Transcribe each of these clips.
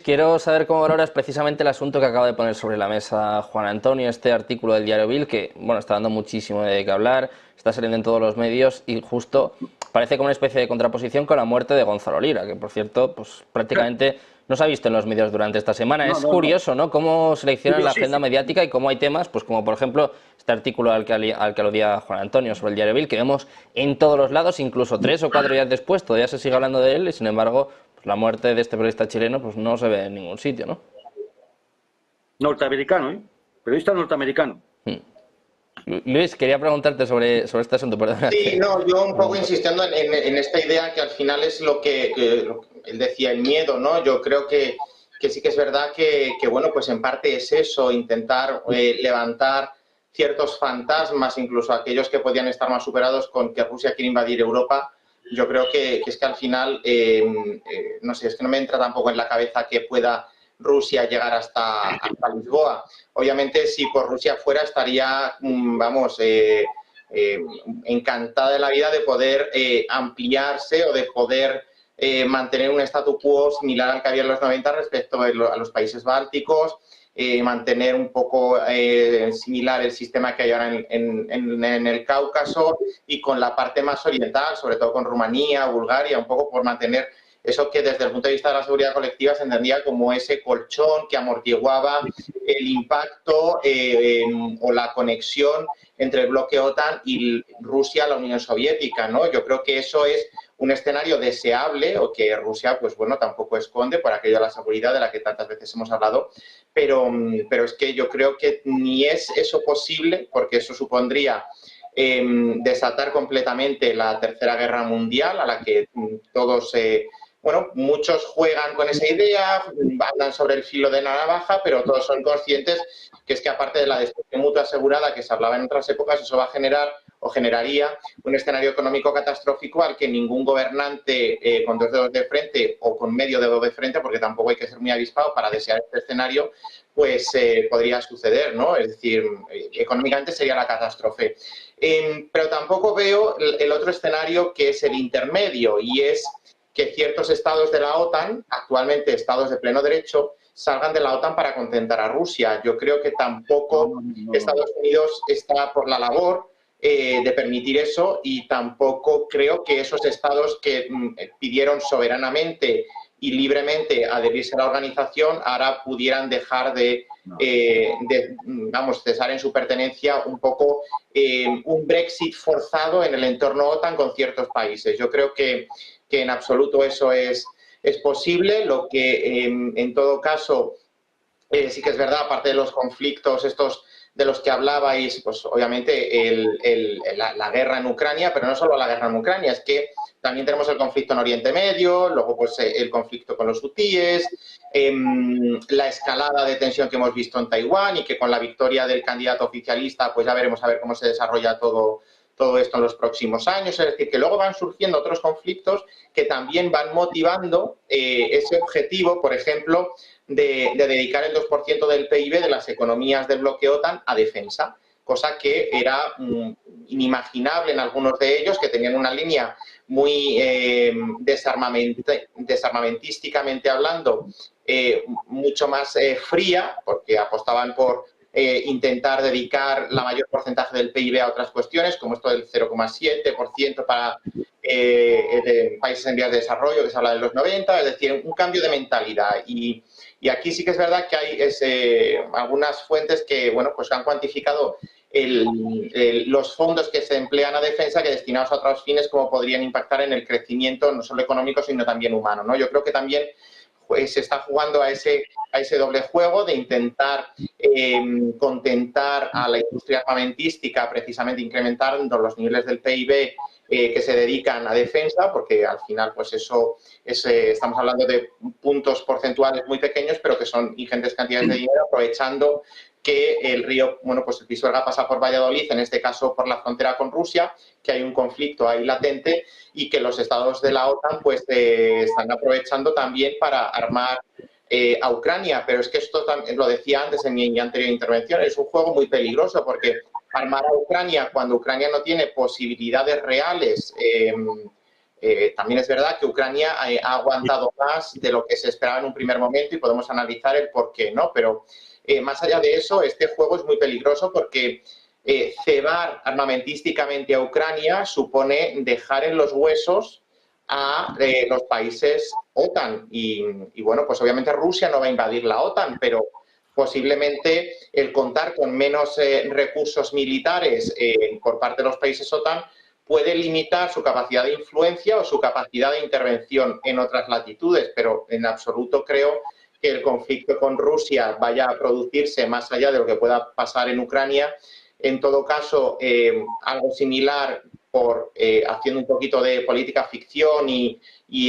Quiero saber cómo valoras precisamente el asunto que acaba de poner sobre la mesa Juan Antonio, este artículo del diario Bill, que bueno, está dando muchísimo de qué hablar, está saliendo en todos los medios y justo parece como una especie de contraposición con la muerte de Gonzalo Lira, que por cierto, pues prácticamente no se ha visto en los medios durante esta semana. No, Es no, no. curioso, ¿no? Cómo seleccionan la agenda Curiosísimo. mediática y cómo hay temas, pues como por ejemplo este artículo al que aludía Juan Antonio sobre el diario Bill, que vemos en todos los lados, incluso 3 o 4 días después, todavía se sigue hablando de él y sin embargo pues la muerte de este periodista chileno pues no se ve en ningún sitio, ¿no? Norteamericano, ¿eh? Periodista norteamericano. Luis, quería preguntarte sobre este asunto, perdona Sí, que no, yo un poco pregunto. insistiendo en esta idea que al final es lo que él decía, el miedo, ¿no? Yo creo que sí que es verdad que, bueno, pues en parte es eso, intentar levantar ciertos fantasmas, incluso aquellos que podían estar más superados con que Rusia quiere invadir Europa. Yo creo que es que al final, no sé, es que no me entra tampoco en la cabeza que pueda Rusia llegar hasta Lisboa. Obviamente, si por Rusia fuera, estaría, vamos, eh, encantada de la vida de poder ampliarse o de poder mantener un statu quo similar al que había en los 90 respecto a los países bálticos, mantener un poco similar el sistema que hay ahora en el Cáucaso y con la parte más oriental, sobre todo con Rumanía, Bulgaria, un poco por mantener eso que desde el punto de vista de la seguridad colectiva se entendía como ese colchón que amortiguaba el impacto o la conexión entre el bloque OTAN y Rusia, la Unión Soviética, ¿no? Yo creo que eso es un escenario deseable o que Rusia, pues bueno, tampoco esconde por aquello de la seguridad de la que tantas veces hemos hablado, pero es que yo creo que ni es eso posible porque eso supondría desatar completamente la Tercera Guerra Mundial a la que todos bueno, muchos juegan con esa idea, andan sobre el filo de la navaja, pero todos son conscientes que es que aparte de la destrucción mutua asegurada que se hablaba en otras épocas, eso va a generar o generaría un escenario económico catastrófico al que ningún gobernante con 2 dedos de frente o con medio dedo de frente, porque tampoco hay que ser muy avispado para desear este escenario, pues podría suceder, ¿no? Es decir, económicamente sería la catástrofe. Pero tampoco veo el otro escenario que es el intermedio y es que ciertos estados de la OTAN, actualmente estados de pleno derecho, salgan de la OTAN para contentar a Rusia. Yo creo que No, tampoco no, no, no. Estados Unidos está por la labor de permitir eso y tampoco creo que esos estados que pidieron soberanamente y libremente adherirse a la organización ahora pudieran dejar vamos, cesar en su pertenencia un poco un Brexit forzado en el entorno OTAN con ciertos países. Yo creo que en absoluto eso es posible. Lo que en todo caso sí que es verdad, aparte de los conflictos estos de los que hablabais, pues obviamente la guerra en Ucrania, pero no solo la guerra en Ucrania, es que también tenemos el conflicto en Oriente Medio, luego pues el conflicto con los hutíes, la escalada de tensión que hemos visto en Taiwán y que con la victoria del candidato oficialista pues ya veremos a ver cómo se desarrolla todo esto en los próximos años, es decir, que luego van surgiendo otros conflictos que también van motivando ese objetivo, por ejemplo, de dedicar el 2% del PIB de las economías del bloque OTAN a defensa, cosa que era inimaginable en algunos de ellos, que tenían una línea muy desarmamentísticamente hablando, mucho más fría, porque apostaban por intentar dedicar la mayor porcentaje del PIB a otras cuestiones, como esto del 0,7% para de países en vías de desarrollo, que se habla de los 90, es decir, un cambio de mentalidad. Y aquí sí que es verdad que hay algunas fuentes que, bueno, pues han cuantificado los fondos que se emplean a defensa que destinados a otros fines, como podrían impactar en el crecimiento no solo económico, sino también humano, ¿no? Yo creo que también pues, se está jugando a ese doble juego de intentar contentar a la industria armamentística, precisamente incrementando los niveles del PIB que se dedican a defensa, porque al final, pues eso estamos hablando de puntos porcentuales muy pequeños, pero que son ingentes cantidades de dinero, aprovechando que el río, bueno, pues el Pisuerga pasa por Valladolid, en este caso por la frontera con Rusia, que hay un conflicto ahí latente y que los estados de la OTAN pues están aprovechando también para armar a Ucrania, pero es que esto también, lo decía antes en mi anterior intervención, es un juego muy peligroso porque armar a Ucrania cuando Ucrania no tiene posibilidades reales también es verdad que Ucrania ha aguantado más de lo que se esperaba en un primer momento y podemos analizar el por qué, ¿no? Pero más allá de eso, este juego es muy peligroso porque cebar armamentísticamente a Ucrania supone dejar en los huesos a los países OTAN. Y bueno, pues obviamente Rusia no va a invadir la OTAN, pero posiblemente el contar con menos recursos militares por parte de los países OTAN puede limitar su capacidad de influencia o su capacidad de intervención en otras latitudes, pero en absoluto creo que el conflicto con Rusia vaya a producirse más allá de lo que pueda pasar en Ucrania. En todo caso, algo similar, haciendo un poquito de política ficción y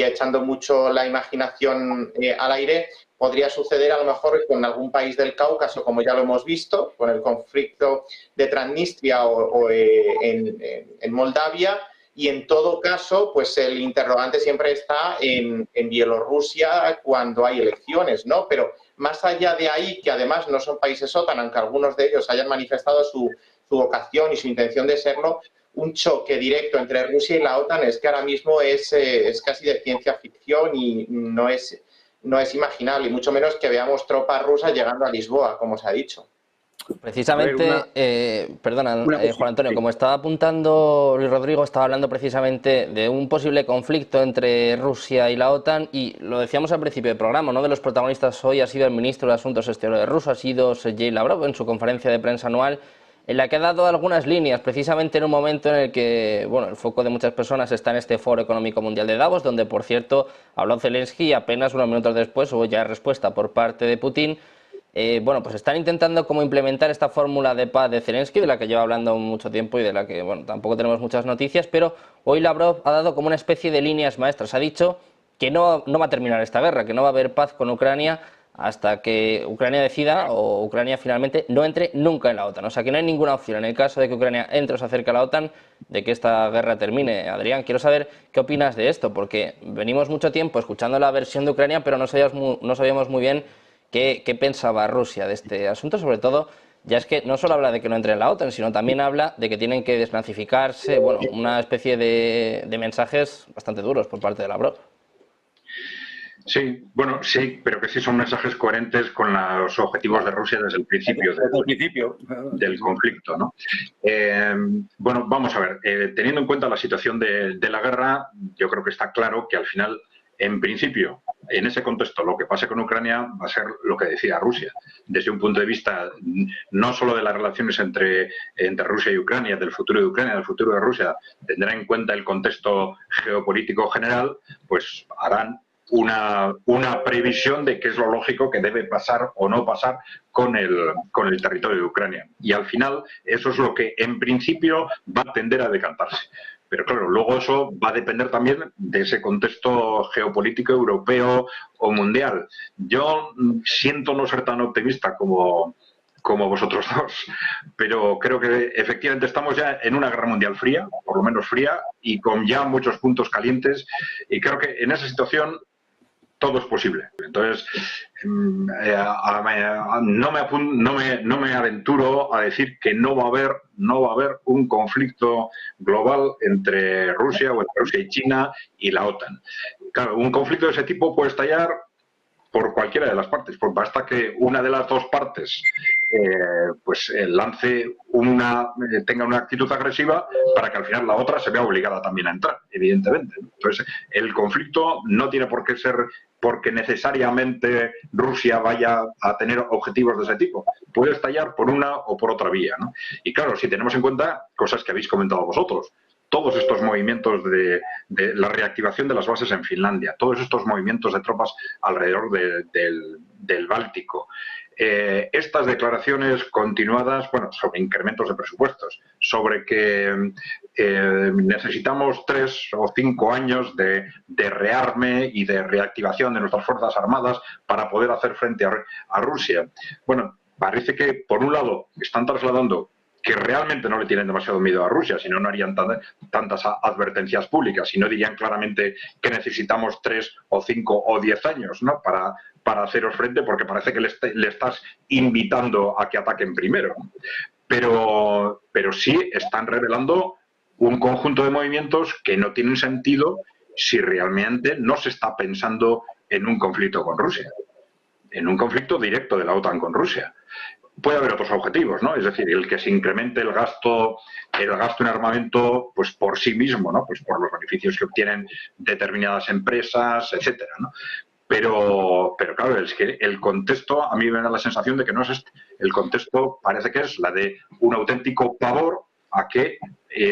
echando mucho la imaginación al aire, podría suceder a lo mejor con algún país del Cáucaso, como ya lo hemos visto, con el conflicto de Transnistria o en Moldavia, y en todo caso, pues el interrogante siempre está en Bielorrusia cuando hay elecciones, ¿no? Pero más allá de ahí, que además no son países OTAN, aunque algunos de ellos hayan manifestado su vocación y su intención de serlo, un choque directo entre Rusia y la OTAN es que ahora mismo es casi de ciencia ficción y no es imaginable, y mucho menos que veamos tropas rusas llegando a Lisboa, como se ha dicho. Precisamente, perdona, Juan Antonio, como estaba apuntando Luis Rodrigo, estaba hablando precisamente de un posible conflicto entre Rusia y la OTAN, y lo decíamos al principio del programa, uno de los protagonistas hoy ha sido el ministro de Asuntos Exteriores ruso, ha sido Sergei Lavrov, en su conferencia de prensa anual, en la que ha dado algunas líneas, precisamente en un momento en el que, bueno, el foco de muchas personas está en este Foro Económico Mundial de Davos, donde, por cierto, habló Zelensky y apenas unos minutos después hubo ya respuesta por parte de Putin. Bueno, pues están intentando cómo implementar esta fórmula de paz de Zelensky, de la que lleva hablando mucho tiempo y de la que, bueno, tampoco tenemos muchas noticias, pero hoy Lavrov ha dado como una especie de líneas maestras. Ha dicho que no va a terminar esta guerra, que no va a haber paz con Ucrania hasta que Ucrania decida o Ucrania finalmente no entre nunca en la OTAN. O sea, que no hay ninguna opción en el caso de que Ucrania entre o se acerque a la OTAN de que esta guerra termine. Adrián, quiero saber qué opinas de esto, porque venimos mucho tiempo escuchando la versión de Ucrania, pero no sabíamos muy bien qué pensaba Rusia de este asunto, sobre todo, ya es que no solo habla de que no entre en la OTAN, sino también habla de que tienen que desnazificarse, bueno, una especie de mensajes bastante duros por parte de Lavrov. Sí, bueno, sí, pero que sí son mensajes coherentes con los objetivos de Rusia desde el principio del conflicto, ¿no? Bueno, vamos a ver, teniendo en cuenta la situación de la guerra, yo creo que está claro que al final, en principio, en ese contexto, lo que pase con Ucrania va a ser lo que decía Rusia. Desde un punto de vista no solo de las relaciones entre Rusia y Ucrania, del futuro de Ucrania, del futuro de Rusia, tendrá en cuenta el contexto geopolítico general, pues harán una previsión de qué es lo lógico que debe pasar o no pasar con el territorio de Ucrania. Y al final eso es lo que en principio va a tender a decantarse. Pero claro, luego eso va a depender también de ese contexto geopolítico europeo o mundial. Yo siento no ser tan optimista como vosotros dos, pero creo que efectivamente estamos ya en una guerra mundial fría, por lo menos fría, y con ya muchos puntos calientes, y creo que en esa situación todo es posible. Entonces, no me aventuro a decir que no va a haber un conflicto global entre Rusia o entre Rusia y China y la OTAN. Claro, un conflicto de ese tipo puede estallar por cualquiera de las partes, pues basta que una de las dos partes tenga una actitud agresiva para que al final la otra se vea obligada también a entrar, evidentemente. Entonces, el conflicto no tiene por qué ser porque necesariamente Rusia vaya a tener objetivos de ese tipo. Puede estallar por una o por otra vía, ¿no? Y claro, si tenemos en cuenta cosas que habéis comentado vosotros, todos estos movimientos de la reactivación de las bases en Finlandia, todos estos movimientos de tropas alrededor del Báltico, estas declaraciones continuadas, bueno, sobre incrementos de presupuestos, sobre que necesitamos 3 o 5 años de rearme y de reactivación de nuestras fuerzas armadas para poder hacer frente a Rusia. Bueno, parece que, por un lado, están trasladando que realmente no le tienen demasiado miedo a Rusia, si no, no harían tantas advertencias públicas, si no dirían claramente que necesitamos 3 o 5 o 10 años, ¿no?, para haceros frente, porque parece que le estás invitando a que ataquen primero. Pero sí están revelando un conjunto de movimientos que no tienen sentido si realmente no se está pensando en un conflicto con Rusia, en un conflicto directo de la OTAN con Rusia. Puede haber otros objetivos, ¿no? Es decir, el que se incremente el gasto en armamento, pues por sí mismo, ¿no? Pues por los beneficios que obtienen determinadas empresas, etcétera, ¿no? Pero claro, es que el contexto, a mí me da la sensación de que no es este. El contexto parece que es la de un auténtico pavor a que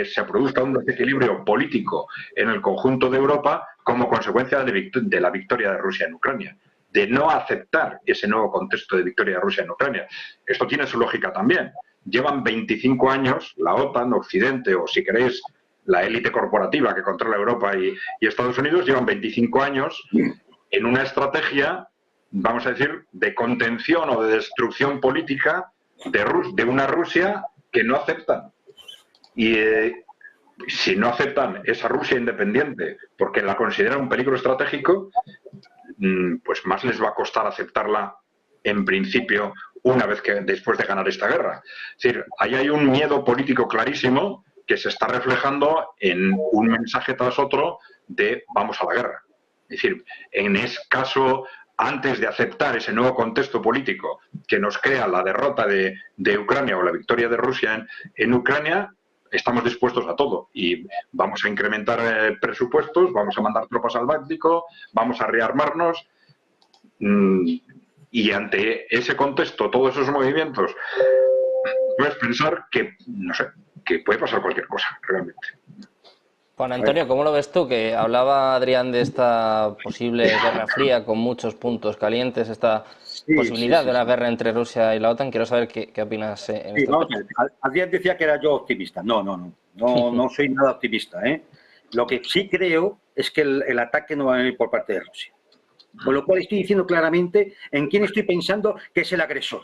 se produzca un desequilibrio político en el conjunto de Europa como consecuencia de la victoria de Rusia en Ucrania, de no aceptar ese nuevo contexto de victoria de Rusia en Ucrania. Esto tiene su lógica también. Llevan 25 años la OTAN, Occidente, o si queréis, la élite corporativa que controla Europa y Estados Unidos, llevan 25 años en una estrategia, vamos a decir, de contención o de destrucción política de una Rusia que no aceptan. Y si no aceptan esa Rusia independiente porque la consideran un peligro estratégico, pues más les va a costar aceptarla en principio una vez que después de ganar esta guerra. Es decir, ahí hay un miedo político clarísimo que se está reflejando en un mensaje tras otro de vamos a la guerra. Es decir, en ese caso, antes de aceptar ese nuevo contexto político que nos crea la derrota de Ucrania o la victoria de Rusia en Ucrania, estamos dispuestos a todo y vamos a incrementar presupuestos, vamos a mandar tropas al Báltico, vamos a rearmarnos y ante ese contexto, todos esos movimientos, puedes pensar que, no sé, que puede pasar cualquier cosa, realmente. Juan Antonio, ¿cómo lo ves tú? Que hablaba Adrián de esta posible guerra fría con muchos puntos calientes, esta posibilidad de una guerra entre Rusia y la OTAN. Quiero saber qué opinas en este aspecto. Adrián decía que era yo optimista. No soy nada optimista, ¿eh? Lo que sí creo es que el ataque no va a venir por parte de Rusia. Con lo cual estoy diciendo claramente en quién estoy pensando que es el agresor.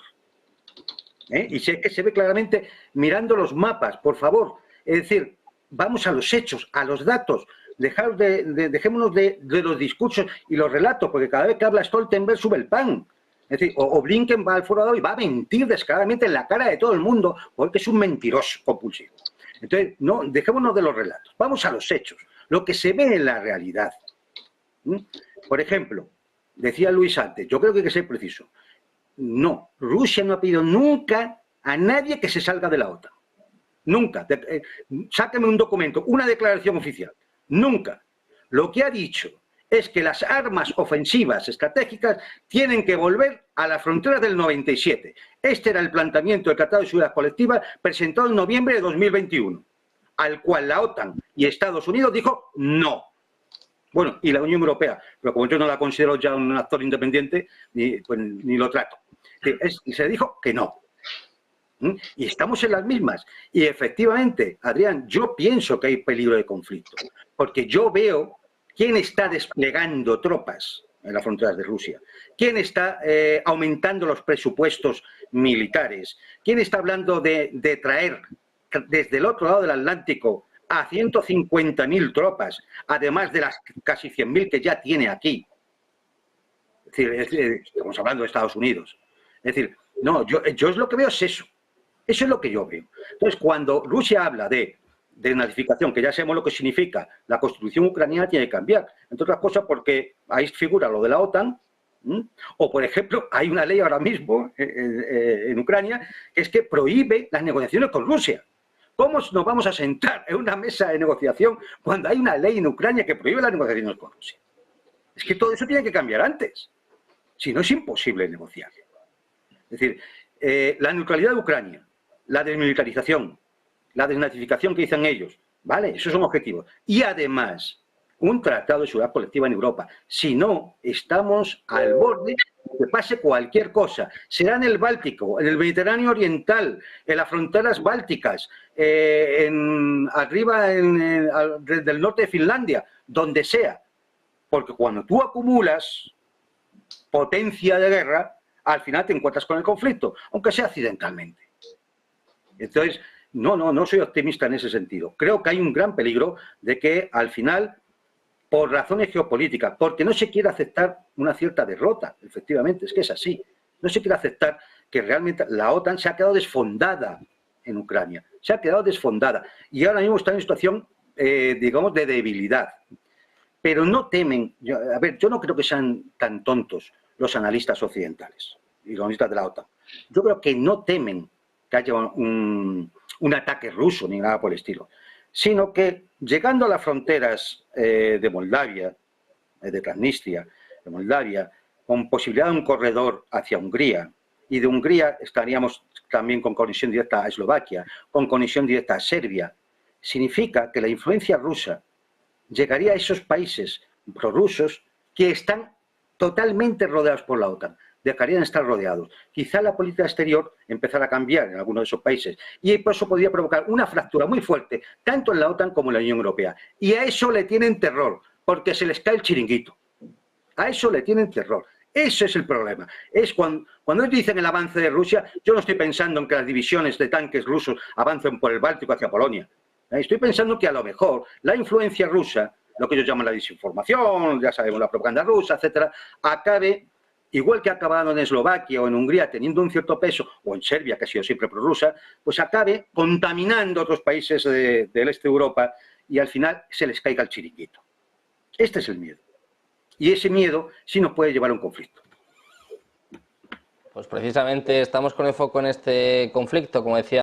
Y sé que se ve claramente mirando los mapas, por favor. Es decir, vamos a los hechos, a los datos. Dejémonos de los discursos y los relatos, porque cada vez que habla Stoltenberg sube el pan. Es decir, o Blinken va al foro y va a mentir descaradamente en la cara de todo el mundo, porque es un mentiroso compulsivo. Entonces, no, dejémonos de los relatos, vamos a los hechos, lo que se ve en la realidad. Por ejemplo, decía Luis antes, yo creo que hay que ser preciso. No, Rusia no ha pedido nunca a nadie que se salga de la OTAN. Nunca. Sáqueme un documento, una declaración oficial. Nunca. Lo que ha dicho es que las armas ofensivas estratégicas tienen que volver a las fronteras del 97. Este era el planteamiento del Tratado de Seguridad Colectiva presentado en noviembre de 2021, al cual la OTAN y Estados Unidos dijo no. Bueno, y la Unión Europea, pero como yo no la considero ya un actor independiente, ni lo trato. Y se dijo que no. Y estamos en las mismas. Y efectivamente, Adrián, yo pienso que hay peligro de conflicto, porque yo veo quién está desplegando tropas en las fronteras de Rusia, quién está aumentando los presupuestos militares, quién está hablando de traer desde el otro lado del Atlántico a 150.000 tropas, además de las casi 100.000 que ya tiene aquí. Es decir, estamos hablando de Estados Unidos. Es decir, no, yo es lo que veo es eso. Eso es lo que yo veo. Entonces, cuando Rusia habla de nazificación, que ya sabemos lo que significa, la constitución ucraniana tiene que cambiar. Entre otras cosas porque ahí figura lo de la OTAN, o por ejemplo, hay una ley ahora mismo en Ucrania que es que prohíbe las negociaciones con Rusia. ¿Cómo nos vamos a sentar en una mesa de negociación cuando hay una ley en Ucrania que prohíbe las negociaciones con Rusia? Es que todo eso tiene que cambiar antes. Si no, es imposible negociar. Es decir, la neutralidad de Ucrania, la desmilitarización, la desnazificación que dicen ellos, ¿vale? Esos son objetivos. Y además, un tratado de seguridad colectiva en Europa. Si no, estamos al borde de que pase cualquier cosa. Será en el Báltico, en el Mediterráneo Oriental, en las fronteras bálticas, arriba del norte de Finlandia, donde sea. Porque cuando tú acumulas potencia de guerra, al final te encuentras con el conflicto, aunque sea accidentalmente. Entonces, no soy optimista en ese sentido. Creo que hay un gran peligro de que al final, por razones geopolíticas, porque no se quiere aceptar una cierta derrota, efectivamente, es que es así. No se quiere aceptar que realmente la OTAN se ha quedado desfondada en Ucrania. Se ha quedado desfondada. Y ahora mismo está en una situación, digamos, de debilidad. pero no temen. Yo no creo que sean tan tontos los analistas occidentales y los analistas de la OTAN. Yo creo que no temen que haya un ataque ruso ni nada por el estilo, sino que llegando a las fronteras de Moldavia, de Transnistria, de Moldavia, con posibilidad de un corredor hacia Hungría, y de Hungría estaríamos también con conexión directa a Eslovaquia, con conexión directa a Serbia, significa que la influencia rusa llegaría a esos países prorrusos que están totalmente rodeados por la OTAN, dejarían de estar rodeados. Quizá la política exterior empezara a cambiar en algunos de esos países y por eso podría provocar una fractura muy fuerte, tanto en la OTAN como en la Unión Europea. Y a eso le tienen terror, porque se les cae el chiringuito. A eso le tienen terror. Ese es el problema. Es cuando ellos dicen el avance de Rusia, yo no estoy pensando en que las divisiones de tanques rusos avancen por el Báltico hacia Polonia. Estoy pensando que a lo mejor la influencia rusa, lo que ellos llaman la desinformación, ya sabemos, la propaganda rusa, etcétera, acabe, igual que ha acabado en Eslovaquia o en Hungría teniendo un cierto peso, o en Serbia, que ha sido siempre prorrusa, pues acabe contaminando otros países del este de Europa y al final se les caiga el chiringuito. Este es el miedo. Y ese miedo sí nos puede llevar a un conflicto. Pues precisamente estamos con el foco en este conflicto, como decía